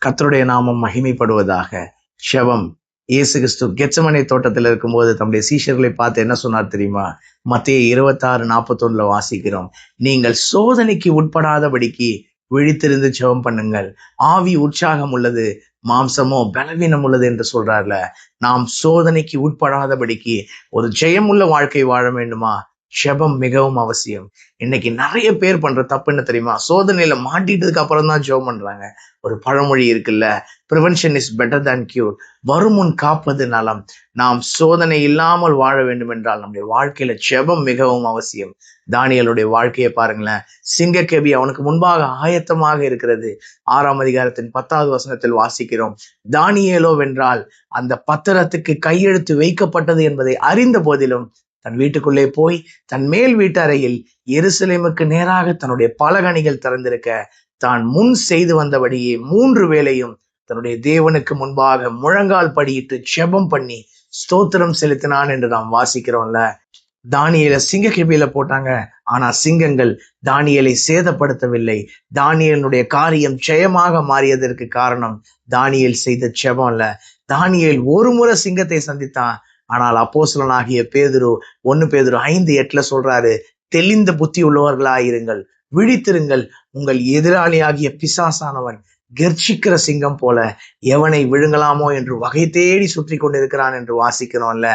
கர்த்தருடைய நாமம் மகிமைப்படுவதாக. செபம். இயேசு கிறிஸ்து கெத்செமனே தோட்டத்தில் இருக்கும்போது தம்முடைய சீஷர்களை பார்த்து என்ன சொன்னார் தெரியுமா? மத்தேயு 26:41 வாசிக்கிறோம். நீங்கள் சோதனைக்கு உட்படாதபடிக்கு விழித்திருந்து ஜெபம் பண்ணுங்கள். ஆவி உற்சாகம் உள்ளது, மாம்சமோ பலவீனம் உள்ளது என்று சொல்றார்ல. நாம் சோதனைக்கு உட்படாதபடிக்கு ஒரு ஜெயமுள்ள வாழ்க்கை வாழ வேண்டுமா? ஜெபம் மிகவும் அவசியம். இன்னைக்கு நிறைய பேர் பண்ற தப்பு என்ன தெரியுமா? சோதனையில மாட்டிட்டதுக்கு அப்புறம் தான் ஜெபம் பண்றாங்க. ஒரு பழமொழி இருக்குல்ல, prevention is better than cure. வருமுன் காப்பது நலம். நாம் சோதனை இல்லாமல் வாழ வேண்டும் என்றால் நம்முடைய வாழ்க்கையில ஜெபம் மிகவும் அவசியம். தானியேலுடைய வாழ்க்கையை பாருங்களேன். சிங்கக்கேபி அவனுக்கு முன்பாக ஆயத்தமாக இருக்கிறது. 6ஆம் அதிகாரத்தின் 10வது வசனத்தில் வாசிக்கிறோம். தானியேலோ வென்றால் அந்த பத்திரத்துக்கு கையெழுத்து வைக்கப்பட்டது என்பதை அறிந்த போதிலும் தன் வீட்டுக்குள்ளே போய் தன் மேல் வீட்டு அறையில் எருசலேமுக்கு நேராக தன்னுடைய பலகணிகள் திறந்திருக்க தான் முன் செய்து வந்தபடியே 3 வேளையும் தன்னுடைய தேவனுக்கு முன்பாக முழங்கால் படியிட்டு ஜெபம் பண்ணி ஸ்தோத்திரம் செலுத்தினான் என்று நாம் வாசிக்கிறோம்ல. தானியேலை சிங்கக்கேபியில போட்டாங்க. ஆனா சிங்கங்கள் தானியேலை சேதப்படுத்தவில்லை. தானியேலுடைய காரியம் ஜெயமாக மாறியதற்கு காரணம் தானியேல் செய்த ஜெபம் இல்ல. தானியேல் ஒரு முறை சிங்கத்தை சந்தித்தான். ஆனால் அப்போஸ்தலனாகிய பேதுரு 1 பேதுரு 5:8 சொல்றாரு, தெளிந்த புத்தி உள்ளவர்களாயிருங்கள், விழித்திருங்கள், உங்கள் எதிராளியாகிய பிசாசானவன் கெர்ச்சிக்கிற சிங்கம் போல எவனை விழுங்கலாமோ என்று வகை தேடி சுற்றி கொண்டிருக்கிறான் என்று வாசிக்கிறோம்ல.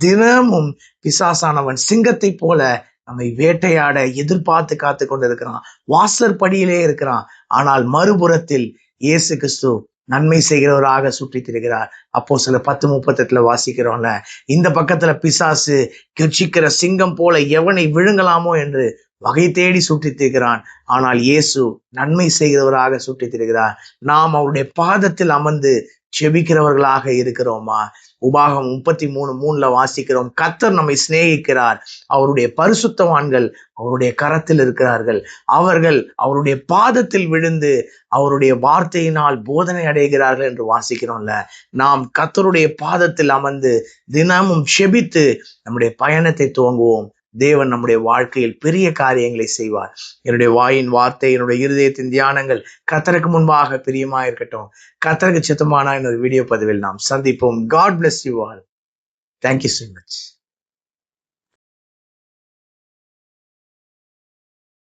தினமும் பிசாசானவன் சிங்கத்தை போல நம்மை வேட்டையாட எதிர்பார்த்து காத்து கொண்டிருக்கிறான். வாசற்படியிலே இருக்கிறான். ஆனால் மறுபுறத்தில் இயேசு கிறிஸ்து நன்மை செய்கிறவராக சுற்றி திரிகிறார். அப்போஸ்தலர் 10:38 வாசிக்கிறோம்ல. இந்த பக்கத்துல பிசாசு கெர்ச்சிக்கிற சிங்கம் போல எவனை விழுங்கலாமோ என்று வகை தேடி சுற்றி திரிகிறான். ஆனால் இயேசு நன்மை செய்கிறவராக சுற்றி திரிகிறார். நாம் அவருடைய பாதத்தில் அமர்ந்து செபிக்கிறவர்களாக இருக்கிறோமா? உபாகம் 33:3 வாசிக்கிறோம். கர்த்தர் நம்மை சிநேகிக்கிறார், அவருடைய பரிசுத்தவான்கள் அவருடைய கரத்தில் இருக்கிறார்கள், அவர்கள் அவருடைய பாதத்தில் விழுந்து அவருடைய வார்த்தையினால் போதனை அடைகிறார்கள் என்று வாசிக்கிறோம்ல. நாம் கர்த்தருடைய பாதத்தில் அமர்ந்து தினமும் செபித்து நம்முடைய பயணத்தை துவங்குவோம். தேவன் நம்முடைய வாழ்க்கையில் பெரிய காரியங்களை செய்வார். என்னுடைய வாயின் வார்த்தை, என்னுடைய இருதயத்தின் தியானங்கள் கர்த்தருக்கு முன்பாக பிரியமா இருக்கட்டும். கர்த்தருக்கு சித்தமான இன்னொரு வீடியோ பதிவில் நாம் சந்திப்போம். God bless you all. Thank you so much.